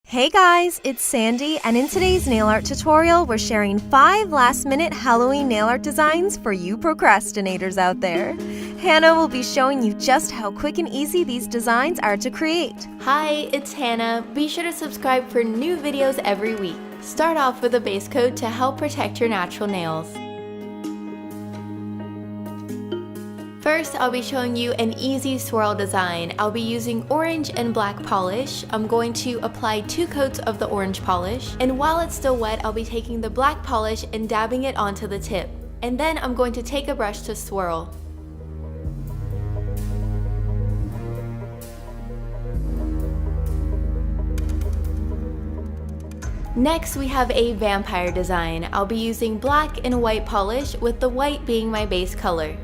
Hey guys, it's Sandy, and in today's nail art tutorial, we're sharing 5 last-minute Halloween nail art designs for you procrastinators out there. Hannah will be showing you just how quick and easy these designs are to create. Hi, it's Hannah. Be sure to subscribe for new videos every week. Start off with a base coat to help protect your natural nails. First, I'll be showing you an easy swirl design. I'll be using orange and black polish. I'm going to apply 2 coats of the orange polish, and while it's still wet, I'll be taking the black polish and dabbing it onto the tip. And then I'm going to take a brush to swirl. Next, we have a vampire design. I'll be using black and white polish, with the white being my base color.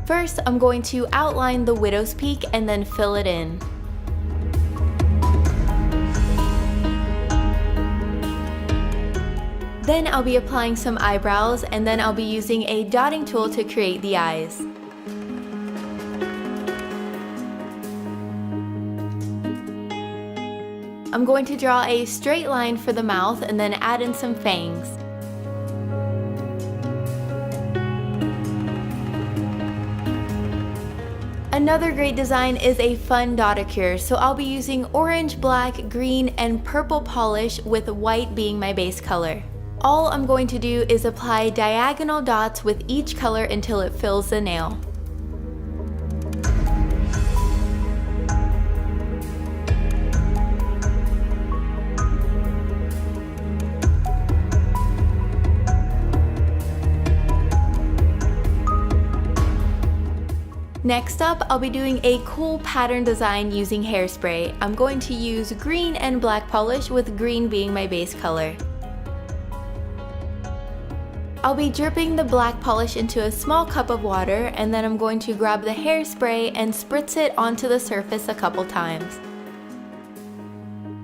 First, I'm going to outline the widow's peak and then fill it in. Then I'll be applying some eyebrows, and then I'll be using a dotting tool to create the eyes. I'm going to draw a straight line for the mouth and then add in some fangs. Another great design is a fun dotacure, so I'll be using orange, black, green, and purple polish, with white being my base color. All I'm going to do is apply diagonal dots with each color until it fills the nail. Next up, I'll be doing a cool pattern design using hairspray. I'm going to use green and black polish, with green being my base color. I'll be dripping the black polish into a small cup of water, and then I'm going to grab the hairspray and spritz it onto the surface a couple times.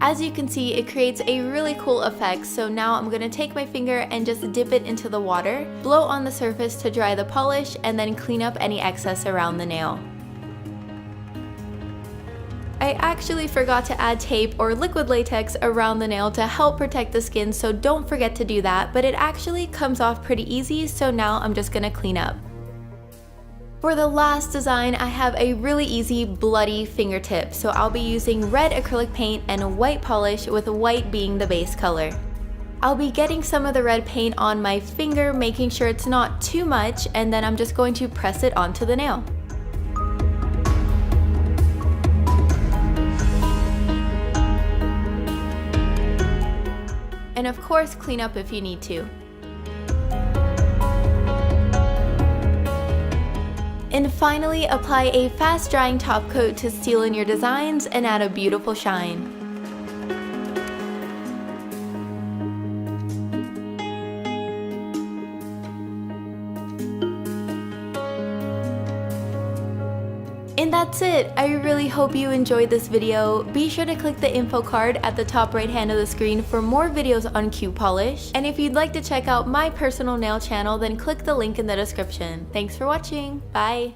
As you can see, it creates a really cool effect, so now I'm going to take my finger and just dip it into the water, blow on the surface to dry the polish, and then clean up any excess around the nail. I actually forgot to add tape or liquid latex around the nail to help protect the skin, so don't forget to do that, but it actually comes off pretty easy, so now I'm just going to clean up. For the last design, I have a really easy bloody fingertip, so I'll be using red acrylic paint and white polish, with white being the base color. I'll be getting some of the red paint on my finger, making sure it's not too much, and then I'm just going to press it onto the nail. And of course, clean up if you need to. And finally, apply a fast-drying top coat to seal in your designs and add a beautiful shine. And that's it! I really hope you enjoyed this video. Be sure to click the info card at the top right hand of the screen for more videos on CutePolish. And if you'd like to check out my personal nail channel, then click the link in the description. Thanks for watching! Bye!